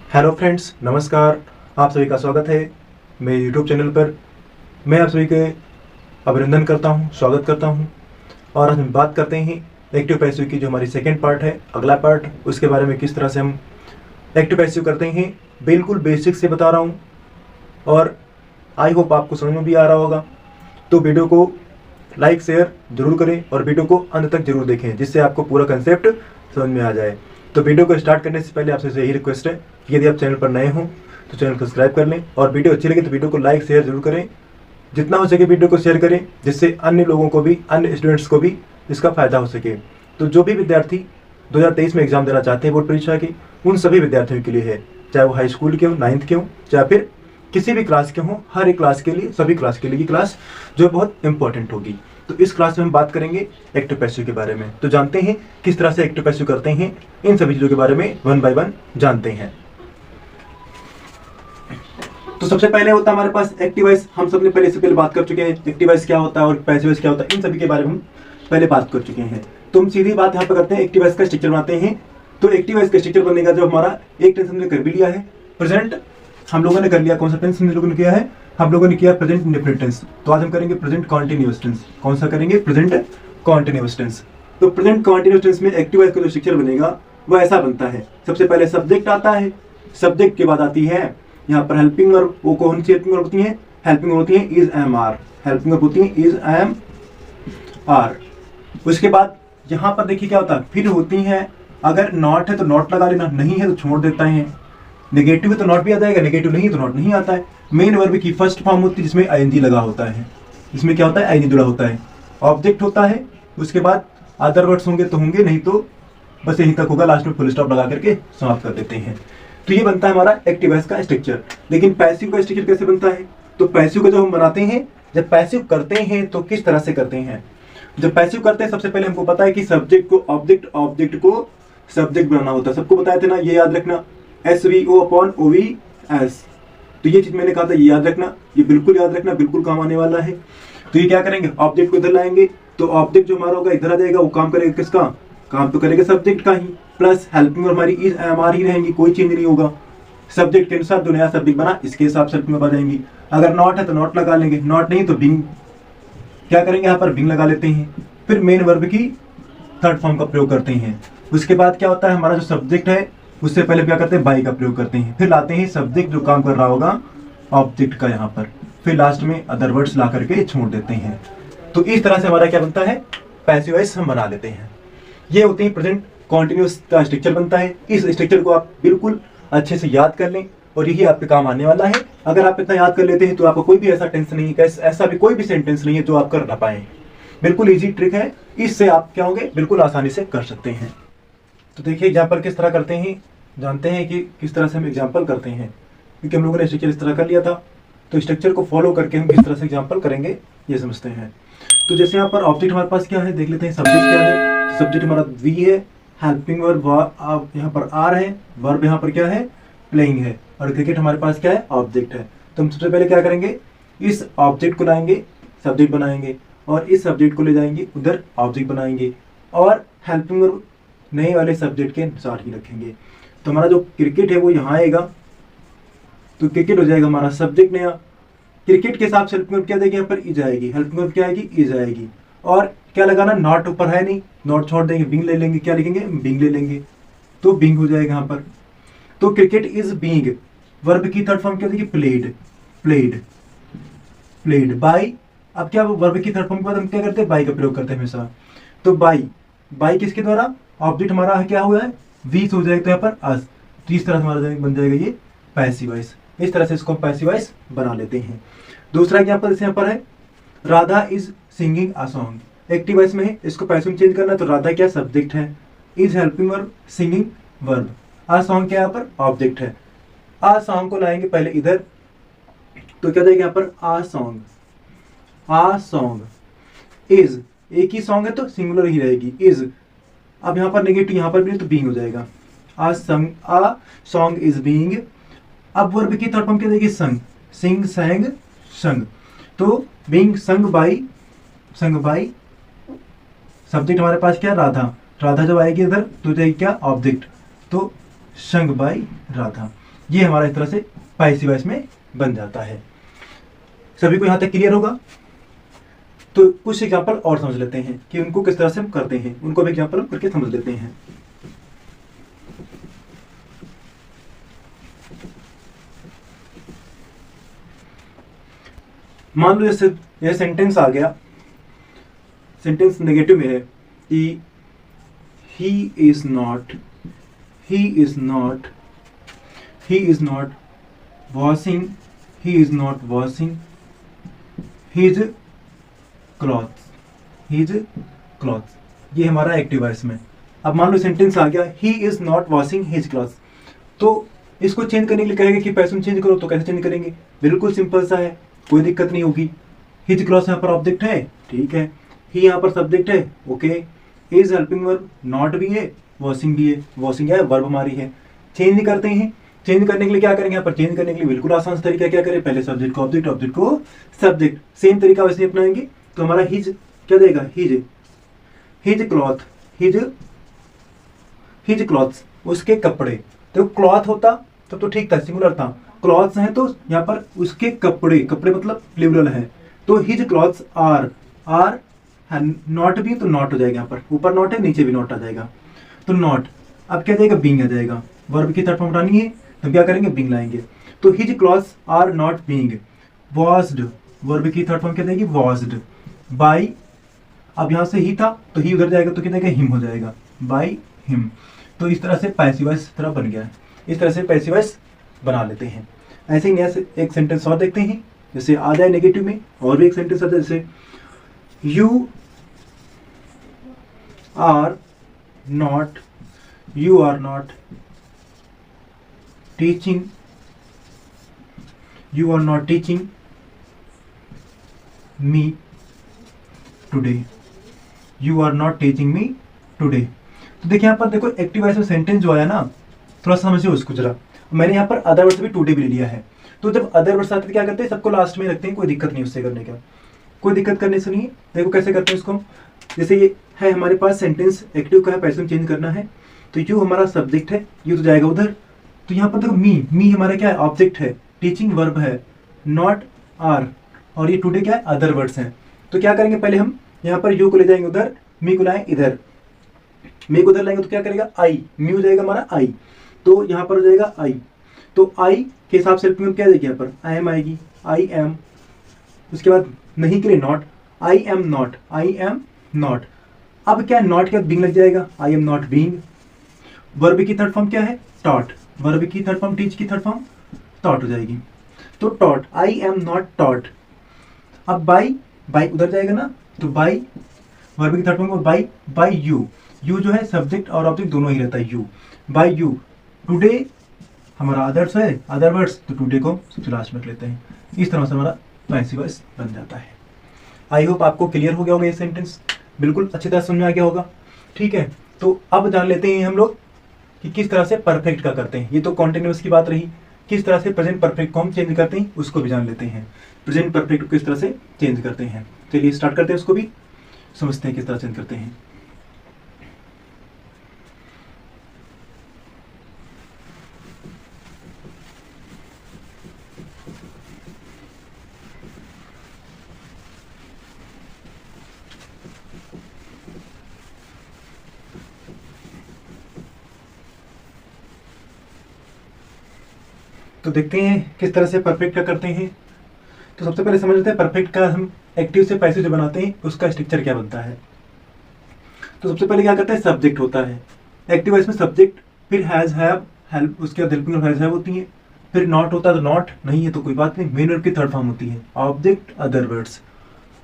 Hello friends, नमस्कार। आप सभी का स्वागत है मेरे यूट्यूब चैनल पर। मैं आप सभी के अभिनंदन करता हूं, स्वागत करता हूं। और आज हम बात करते हैं एक्टिव पैसिव की, जो हमारी सेकेंड पार्ट है, अगला पार्ट, उसके बारे में किस तरह से हम एक्टिव पैसिव करते हैं। बिल्कुल बेसिक से बता रहा हूं और आई होप आपको समझ में भी आ रहा होगा। तो वीडियो को लाइक शेयर जरूर करें और वीडियो को अंत तक जरूर देखें, जिससे आपको पूरा कंसेप्ट समझ में आ जाए। तो वीडियो को स्टार्ट करने से पहले आपसे यही रिक्वेस्ट है कि यदि आप चैनल पर नए हों तो चैनल को सब्सक्राइब कर लें और वीडियो अच्छी लगे तो वीडियो को लाइक शेयर जरूर करें। जितना हो सके वीडियो को शेयर करें, जिससे अन्य लोगों को भी, अन्य स्टूडेंट्स को भी इसका फायदा हो सके। तो जो भी विद्यार्थी 2023 में एग्जाम देना चाहते हैं बोर्ड परीक्षा की, उन सभी विद्यार्थियों के लिए है, चाहे वो हाई स्कूल के हो, 9th के हो, चाहे फिर किसी भी क्लास के हों। हर एक क्लास के लिए, सभी क्लास के लिए ये क्लास जो बहुत इंपॉर्टेंट होगी। तो इस क्लास में हम बात करेंगे एक्टिव पैसिव के बारे में। तो जानते हैं किस तरह से एक्टिव पैसिव करते हैं, इन सभी चीजों के बारे में वन बाय वन जानते हैं। तो सबसे पहले होता है हमारे पास एक्टिव वॉइस। हम सबने पहले इससे पहले बात कर चुके हैं एक्टिव वॉइस क्या होता है और पैसिव वॉइस क्या होता है, इन सभी के बारे में हम पहले बात कर चुके हैं। तो हम सीधी बात यहाँ पर करते हैं, एक्टिव वॉइस का स्ट्रक्चर बनाते हैं। तो एक्टिव वॉइस का स्ट्रक्चर बनने का जो हमारा एक टेंस हमने कर भी लिया है, प्रेजेंट हम लोगों ने कर लिया। कौन सा टेंस हम लोगों ने किया है? हम लोगों ने किया प्रेजेंट इंडेफिनिट टेंस। तो आज हम करेंगे प्रेजेंट कॉन्टिन्यूअस टेंस। कौन सा करेंगे? Present continuous tense. तो प्रेजेंट कॉन्टिन्यूअस टेंस में एक्टिव वॉइस का जो स्ट्रक्चर बनेगा वो ऐसा बनता है। सबसे पहले सब्जेक्ट आता है, सब्जेक्ट के बाद आती है यहाँ पर हेल्पिंग वर्ब। वो कौन सी हेल्पिंग वर्ब होती है? हेल्पिंग वर्ब होती है is, am, are. Helping verb होती है इज, एम, आर। उसके बाद यहाँ पर देखिए क्या होता है, फिर होती है, अगर नॉट है तो नॉट लगा लेना, नहीं है तो छोड़ देता है। नेगेटिव है तो नॉट भी आ जाएगा, नेगेटिव नहीं है तो नॉट नहीं आता है। मेन वर्ब की फर्स्ट फॉर्म होती है जिसमें आईएनजी लगा होता है। इसमें क्या होता है? आईएनजी जुड़ा होता है। ऑब्जेक्ट होता है, उसके बाद अदर वर्ड्स होंगे तो होंगे, नहीं तो बस यहीं तक होगा, लास्ट में फुल स्टॉप लगा करके समाप्त कर देते हैं। तो ये बनता है हमारा एक्टिव वॉइस का स्ट्रक्चर। लेकिन पैसिव का स्ट्रक्चर कैसे बनता है? तो पैसिव का जब हम बनाते हैं, जब पैसिव करते हैं तो किस तरह से करते हैं? जब पैसिव करते हैं सबसे पहले हमको पता है कि सब्जेक्ट को ऑब्जेक्ट, ऑब्जेक्ट को सब्जेक्ट बनाना होता है। सबको बताया थे ना, ये याद रखना, SVO/OVS। तो ये चीज मैंने कहा था, ये याद रखना, ये बिल्कुल याद रखना, बिल्कुल काम आने वाला है। तो ये क्या करेंगे? ऑब्जेक्ट को इधर लाएंगे, तो ऑब्जेक्ट जो हमारा होगा इधर आ जाएगा। वो काम करेगा किसका? काम तो करेगा सब्जेक्ट का ही। प्लस हेल्पिंग वर्ब हमारी इज, एम, आर ही रहेंगी, कोई चेंज नहीं होगा। सब्जेक्ट के अनुसार जो नया सब्जेक्ट बना इसके हिसाब से हेल्पिंग वर्ब आ जाएंगी। अगर नॉट है तो नॉट लगा लेंगे, नॉट नहीं तो बिंग। क्या करेंगे? यहाँ पर बिंग लगा लेते हैं। फिर मेन वर्ब की थर्ड फॉर्म का प्रयोग करते हैं। उसके बाद क्या होता है, हमारा जो सब्जेक्ट है उससे पहले क्या करते हैं? बाई का प्रयोग करते हैं। फिर लाते हैं सब्जेक्ट जो काम कर रहा होगा ऑब्जेक्ट का यहाँ पर। फिर लास्ट में अदर वर्ड्स ला करके छोड़ देते हैं। तो इस तरह से हमारा क्या बनता है? पैसिव वॉइस हम बना लेते हैं। ये होती है प्रेजेंट कॉन्टिन्यूअस का स्ट्रक्चर बनता है। इस स्ट्रक्चर को आप बिल्कुल अच्छे से याद कर लें और यही आपके काम आने वाला है। अगर आप इतना याद कर लेते हैं तो आपको कोई भी ऐसा टेंस नहीं है, ऐसा भी कोई भी सेंटेंस नहीं है जो आप कर ना पाए। बिल्कुल इजी ट्रिक है, इससे आप क्या होंगे? बिल्कुल आसानी से कर सकते हैं। तो देखिए एग्जाम्पल किस तरह करते हैं, जानते हैं कि किस तरह से हम एग्जाम्पल करते हैं, क्योंकि हम लोगों ने स्ट्रक्चर इस तरह कर लिया था। तो स्ट्रक्चर को फॉलो करके हम किस तरह से एग्जाम्पल करेंगे ये समझते हैं। तो जैसे यहाँ पर ऑब्जेक्ट हमारे पास क्या है, देख लेते हैं। सब्जेक्ट क्या है? तो सब्जेक्ट हमारा वी है, हेल्पिंग वर्ब यहाँ पर आर है, वर्ब यहाँ पर क्या है? प्लेइंग है, और क्रिकेट हमारे पास क्या है? ऑब्जेक्ट है। तो हम सबसे पहले क्या करेंगे? इस ऑब्जेक्ट को लाएंगे, सब्जेक्ट बनाएंगे, और इस सब्जेक्ट को ले जाएंगे उधर, ऑब्जेक्ट बनाएंगे, और हेल्पिंग वर्ब नए वाले सब्जेक्ट के अनुसार ही रखेंगे। तो हमारा जो क्रिकेट है वो यहाँ आएगा, तो क्रिकेट हो जाएगा हमारा सब्जेक्ट नया। क्रिकेट के हिसाब से हेल्पिंग वर्ब क्या देगी? यहाँ पर इज आएगी। हेल्पिंग वर्ब क्या आएगी? इज आएगी। और क्या लगाना? नॉट ऊपर है नहीं, नॉट छोड़ देंगे, बिंग ले लेंगे। क्या लिखेंगे? बिंग ले लेंगे, तो बिंग हो जाएगा यहाँ पर। तो क्रिकेट इज बीइंग, वर्ब की थर्ड फॉर्म क्या देगी? Played, played, played by. अब क्या वर्ब की थर्ड फॉर्म के बाद हम क्या करते हैं? बाय का प्रयोग करते हैं हमेशा। तो बाय, बाय किसके द्वारा? ऑब्जेक्ट हमारा क्या हुआ है? वीस हो जाएगा, तो यहाँ पर अस। तो इस तरह से हमारा बन जाएगा ये पैसिव वॉइस। इस तरह से इसको हम पैसिव वॉइस बना लेते हैं। दूसरा एग्जांपल जैसे यहाँ पर है, Radha is singing a song. Active voice में है, इसको पैसिव में चेंज करना है। तो राधा क्या? सब्जेक्ट है, is helping verb, singing verb, a song क्या यहाँ पर? ऑब्जेक्ट है। अ सॉन्ग को लाएंगे पहले इधर, तो क्या जाएगा यहाँ पर? आ सॉन्ग, आ सॉन्ग। इज, एक ही सॉन्ग है तो सिंगुलर ही रहेगी, इज। अब यहाँ पर नेगेटिव, यहाँ पर भी तो बीइंग हो जाएगा। आ सॉन्ग इज बीइंग। अब वर्ब की थर्ड फॉर्म क्या देगी? संग, सिंग, सैंग, संग। तो बीइंग संग बाई, संग बाई। सब्जेक्ट हमारे पास क्या? राधा। राधा जब आएगी इधर तो जाएगी क्या? ऑब्जेक्ट, तो संग बाई राधा। ये हमारा इस तरह से पैसिव वॉइस में बन जाता है। सभी को यहाँ तक क्लियर होगा? तो कुछ एग्जाम्पल और समझ लेते हैं कि उनको किस तरह से हम करते हैं, उनको भी एग्जाम्पल करके समझ लेते हैं। मान लो जैसे यह सेंटेंस आ गया, सेंटेंस नेगेटिव में है कि he is not washing his clothes। ये हमारा एक्टिव वॉइस में। अब मान लो सेंटेंस आ गया he is not washing his clothes, तो इसको चेंज करने के लिए कहेगा कि पैसन चेंज करो, तो कैसे चेंज करेंगे? बिल्कुल सिंपल सा है, कोई दिक्कत नहीं होगी। हिज क्लॉथ यहाँ पर ऑब्जेक्ट है, ठीक है, ही यहाँ पर सब्जेक्ट है, okay, is helping verb, not भी है, वॉशिंग भी है, वॉशिंग है वर्ब हमारी है। चेंज नहीं करते हैं, चेंज करने के लिए क्या करेंगे? यहाँ पर चेंज करने के लिए बिल्कुल आसान तरीका क्या करें? पहले सब्जेक्ट को ऑब्जेक्ट, ऑब्जेक्ट को सब्जेक्ट, सेम तरीका वैसे अपनाएंगे तो हमारा हिज क्या देगा? हिज क्लॉथ, हिज क्लॉथ्स, उसके कपड़े। तो क्लॉथ होता तब तो ठीक था, सिंगुलर था, क्लॉथ्स हैं तो यहाँ पर उसके कपड़े, कपड़े मतलब प्लूरल है, तो हिज क्लॉथ्स आर नॉट भी तो नॉट हो जाएगा, यहाँ पर ऊपर नॉट है नीचे भी नॉट आ जाएगा, तो नॉट। अब क्या जाएगा? बीइंग आ जाएगा, वर्ब की थर्ड फॉर्म उठानी है तो क्या करेंगे? बीइंग लाएंगे। तो his clothes are not being washed, verb की थर्ड फॉर्म क्या जाएगी? Washed by. अब यहाँ से ही था तो ही उधर जाएगा तो क्या जाएगा? हिम हो जाएगा, बाय हिम। तो इस तरह से पैसिव वॉइस तरह बन गया है, इस तरह से पैसिव वॉइस बना लेते हैं। ऐसे ही नया एक सेंटेंस और देखते हैं, जैसे आ जाए नेगेटिव में और भी एक सेंटेंस आता है, जैसे you are not teaching me today, you are not teaching me today. तो देखिए यहाँ पर देखो एक्टिव वॉइस में सेंटेंस जो आया ना, थोड़ा समझिए उसको जरा। मैंने यहाँ पर अदर वर्ड भी टुडे भी ले लिया है, तो जब अदर वर्ड्स आते हैं क्या करते हैं? सबको लास्ट में रखते हैं, कोई दिक्कत नहीं उससे करने का, कोई दिक्कत करने से नहीं है। देखो कैसे करते हैं इसको, जैसे ये है हमारे पास सेंटेंस एक्टिव का है, पैसिव चेंज करना है, तो यू हमारा सब्जेक्ट है, यू तो जाएगा उधर, तो यहाँ पर देखो मी हमारा क्या है? ऑब्जेक्ट है, टीचिंग वर्ब है, नॉट आर, और ये टुडे क्या है? अदर वर्ड्स हैं। तो क्या करेंगे? पहले हम यहाँ पर यू को ले जाएंगे उधर, मी को लाएं इधर, मी को उधर लाएंगे तो क्या करेगा? आई, मी हो जाएगा हमारा आई, तो यहाँ पर हो जाएगा आई। तो आई के हिसाब से हेल्पिंग क्या देगी? यहाँ पर आई एम आएगी, आई एम, उसके बाद नहीं के लिए नॉट, आई एम नॉट। अब क्या नॉट के बीइंग लग जाएगा, I am not being. Verb की थर्ड फॉर्म क्या है? टॉट, वर्ब की थर्ड फॉर्म, टीच की थर्ड फॉर्म टॉट हो जाएगी, तो taught, I am not taught. अब बाई उधर जाएगा ना, तो बाई वर्ब की थर्ड फॉर्म बाई यू जो है सब्जेक्ट और ऑब्जेक्ट दोनों ही रहता है, यू, बाई यू। टुडे हमारा अदर्स है, अदर वर्ड्स, तो टुडे को सबसे लास्ट में लेते हैं। इस तरह से हमारा पैसिव वॉइस बन जाता है। आई होप आपको क्लियर हो गया होगा ये सेंटेंस, बिल्कुल अच्छी तरह समझ में आ गया होगा, ठीक है। तो अब जान लेते हैं हम लोग कि किस तरह से परफेक्ट का करते हैं। ये तो कॉन्टिन्यूस की बात रही, किस तरह से प्रेजेंट परफेक्ट को हम चेंज करते हैं उसको भी जान लेते हैं। प्रेजेंट परफेक्ट को किस तरह से चेंज करते हैं, चलिए स्टार्ट करते हैं, उसको भी समझते हैं किस तरह चेंज करते हैं। तो देखते हैं किस तरह से परफेक्ट का करते हैं। तो सबसे पहले समझ लेते हैं परफेक्ट का हम एक्टिव से पैसिव जो बनाते हैं उसका स्ट्रक्चर क्या बनता है। तो सबसे पहले क्या करते हैं? सब्जेक्ट होता है एक्टिव वॉइस में, सब्जेक्ट, फिर हैज, हैव, हेल्प, उसके बाद हेल्पिंग हैज हैव होती है, फिर नॉट होता है तो नॉट, नहीं है तो कोई बात नहीं, मेन वर्ब की थर्ड फॉर्म होती है, ऑब्जेक्ट, अदर वर्ड्स।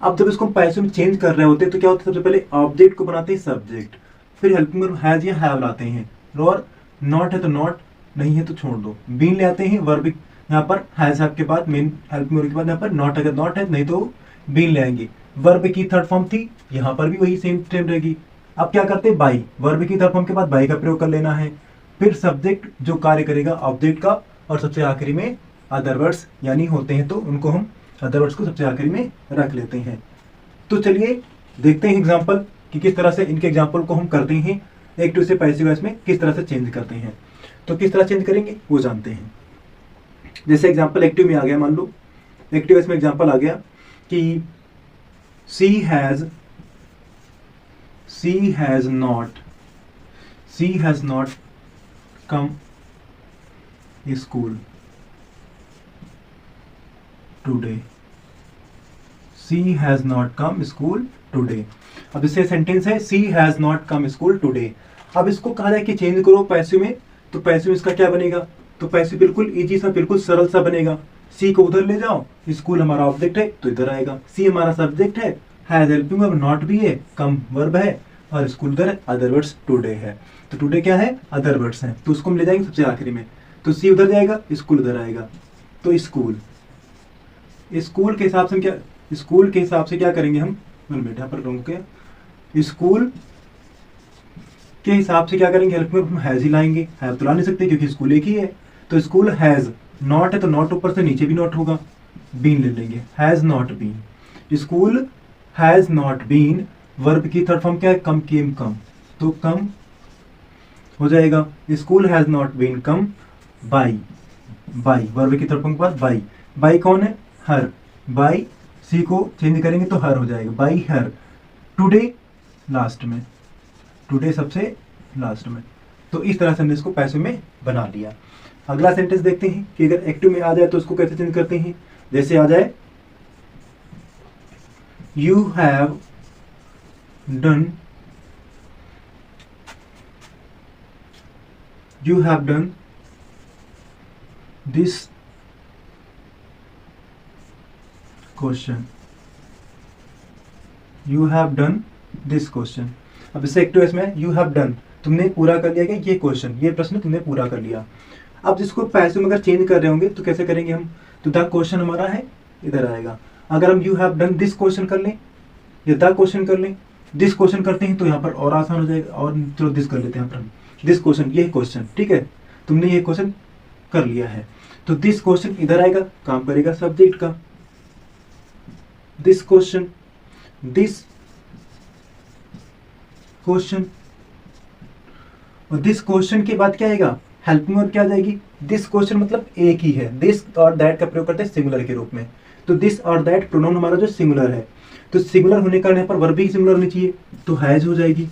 अब जब इसको पैसिव में चेंज कर रहे होते हैं तो क्या होता है? सबसे पहले ऑब्जेक्ट को बनाते हैं सब्जेक्ट, फिर हेल्पिंग वर्ब हैज या हैव लाते हैं, और नॉट है तो नॉट, नहीं है तो छोड़ दो, बीन ले आते हैं, वर्ब यहाँ पर हैज हैव के बाद, मेन हेल्पिंग वर्ब के बाद यहाँ पर नॉट, अगर नॉट है नहीं तो बीन ले आएंगे। वर्ब की थर्ड फॉर्म थी, यहाँ पर भी वही सेम ट्रेंड रहेगी। अब क्या करते हैं? बाई, वर्ब की थर्ड फॉर्म के बाद बाई का प्रयोग कर लेना है, फिर सब्जेक्ट जो कार्य करेगा ऑब्जेक्ट का, और सबसे आखिरी में अदर वर्ड्स यानी होते हैं तो उनको हम अदर वर्ड्स को सबसे आखिरी में रख लेते हैं। तो चलिए देखते हैं एग्जाम्पल कि किस तरह से इनके एग्जाम्पल को हम करते हैं एक्टिव से पैसिव वॉइस में, किस तरह से चेंज करते हैं। तो किस तरह चेंज करेंगे वो जानते हैं। जैसे एग्जाम्पल एक्टिव में आ गया, मान लो एक्टिव इसमें एग्जाम्पल आ गया कि she has not come school today. She has not come school today. अब इससे सेंटेंस है she has not come school today. अब इसको कहा जाए कि चेंज करो पैसिव में, तो पैसिव इसका क्या बनेगा, तो पैसिव बिल्कुल इजी सा, बिल्कुल सरल सा बनेगा। सी को उधर ले जाओ, स्कूल हमारा ऑब्जेक्ट है तो इधर आएगा, सी हमारा सब्जेक्ट है, हैज हेल्पिंग वर्ब, नॉट भी है, कम वर्ब है, और स्कूल उधर है, अदर वर्ड्स टुडे है। तो टुडे क्या है, अदर वर्ड्स हैं, तो उसको हम ले जाएंगे सबसे आखिरी में। तो सी उधर जाएगा, स्कूल उधर आएगा, तो स्कूल के हिसाब से हम क्या, स्कूल के हिसाब से क्या करेंगे हम, बेटा पर के स्कूल के हिसाब से क्या करेंगे, हेल्प में हैज ही लाएंगे, हैव तो ला नहीं सकते क्योंकि स्कूल एक ही है। तो स्कूल हैज, नॉट है तो नॉट ऊपर से नीचे भी नॉट होगा, बीन ले लेंगे, has not been. School has not been, verb की थर्ड फॉर्म क्या है, कम केम कम, तो कम हो जाएगा। School has not been come by, verb की थर्ड फॉर्म के पास बाई, बाई कौन है, हर, बाई सी को चेंज करेंगे तो हर हो जाएगा, बाई हर। टुडे लास्ट में, टुडे सबसे लास्ट में। तो इस तरह से हमने इसको पैसिव में बना लिया। अगला सेंटेंस देखते हैं कि अगर एक्टिव में आ जाए तो उसको कैसे चेंज करते हैं। जैसे आ जाए you have done this question, you have done this question. अब इससे एक्टिव में यू हैव डन, तुमने पूरा कर लिया, ये क्वेश्चन, ये प्रश्न तुमने पूरा कर लिया। अब जिसको पैसिव में अगर चेंज कर रहे होंगे तो कैसे करेंगे हम, तो द क्वेश्चन हमारा है इधर आएगा। अगर हम you have done this question कर लें या द क्वेश्चन कर लें, दिस क्वेश्चन करते हैं तो यहाँ पर और आसान हो जाएगा, और चलो दिस कर लेते हैं यहाँ पर हम, दिस क्वेश्चन, ये क्वेश्चन, ठीक है, तुमने ये क्वेश्चन कर लिया है, तो दिस क्वेश्चन इधर आएगा, काम करेगा सब्जेक्ट का, दिस क्वेश्चन, दिस क्वेश्चन, और दिस क्वेश्चन के बाद क्या आएगा, हेल्पिंग वर्ब क्या आ जाएगी, दिस क्वेश्चन मतलब एक ही है, दिस और दैट का प्रयोग करते हैं सिंगुलर के रूप में। तो दिस और दैट प्रोनाउन हमारा जो सिंगुलर है, तो सिंगुलर होने का यहाँ पर वर्ब भी सिंगुलर होनी चाहिए, तो हैज हो जाएगी,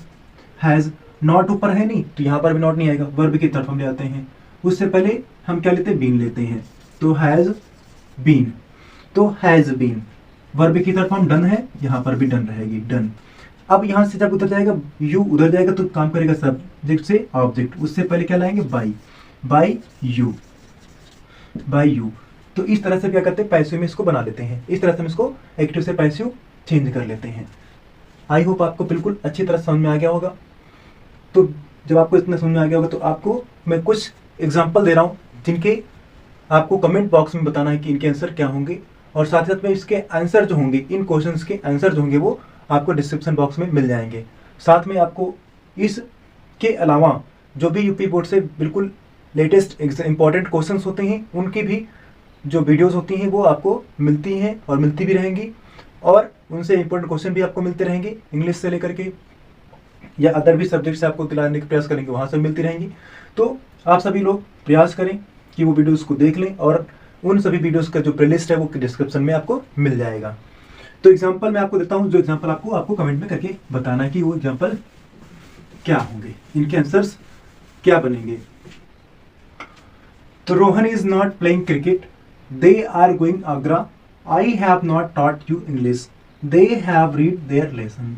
हैज। नॉट ऊपर है नहीं तो यहाँ पर भी नॉट नहीं आएगा, वर्ब की तरफ हम ले आते हैं, उससे पहले हम क्या लेते हैं, बीन लेते हैं, तो हैज बीन, तो हैज बीन, वर्ब की तरफ हम डन है, यहाँ पर भी डन रहेगी, डन। अब यहाँ से जब उधर जाएगा, यू उधर जाएगा तो काम करेगा सब्जेक्ट से ऑब्जेक्ट, उससे पहले क्या लाएंगे, बाई यू, तो इस तरह से क्या करते हैं, पैसिव में इसको बना लेते हैं। इस तरह से हम इसको एक्टिव से पैसिव चेंज कर लेते हैं। आई होप आपको बिल्कुल अच्छी तरह समझ में आ गया होगा। तो जब आपको इतना समझ में आ गया होगा तो आपको मैं कुछ एग्जाम्पल दे रहा हूँ जिनके आपको कमेंट बॉक्स में बताना है कि इनके आंसर क्या होंगे, और साथ ही साथ में इसके आंसर जो होंगे, इन क्वेश्चंस के आंसर जो होंगे वो आपको डिस्क्रिप्शन बॉक्स में मिल जाएंगे। साथ में आपको इसके अलावा जो भी यूपी बोर्ड से बिल्कुल लेटेस्ट इंपॉर्टेंट क्वेश्चंस होते हैं उनकी भी जो वीडियोस होती हैं वो आपको मिलती हैं और मिलती भी रहेंगी, और उनसे इंपॉर्टेंट क्वेश्चन भी आपको मिलते रहेंगे, इंग्लिश से लेकर के या अदर भी सब्जेक्ट से आपको दिलाने का प्रयास करेंगे, वहाँ से मिलती रहेंगी। तो आप सभी लोग प्रयास करें कि वो वीडियोज़ को देख लें, और उन सभी वीडियोज़ का जो प्लेलिस्ट है वो डिस्क्रिप्शन में आपको मिल जाएगा। तो एग्जाम्पल मैं आपको देता हूँ, जो एग्जाम्पल आपको कमेंट में करके बताना है कि वो एग्जाम्पल क्या होंगे, इनके आंसर्स क्या बनेंगे। तो Rohan is not playing cricket, they are going Agra, I have not taught you English, they have read their lesson.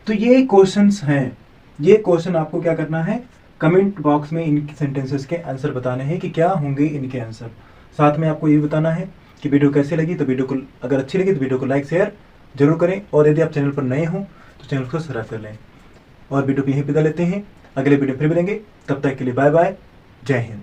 तो ये क्वेश्चंस हैं, ये क्वेश्चन आपको क्या करना है, कमेंट बॉक्स में इन सेंटेंसेस के आंसर बताने हैं कि क्या होंगे इनके आंसर। साथ में आपको ये बताना है कि वीडियो कैसी लगी, तो वीडियो को अगर अच्छी लगी तो वीडियो को लाइक शेयर जरूर करें, और यदि आप चैनल पर नए हों तो चैनल को सब्सक्राइब कर लें। और वीडियो को यहीं विदा लेते हैं, अगले वीडियो फिर मिलेंगे, तब तक के लिए बाय बाय, जय हिंद।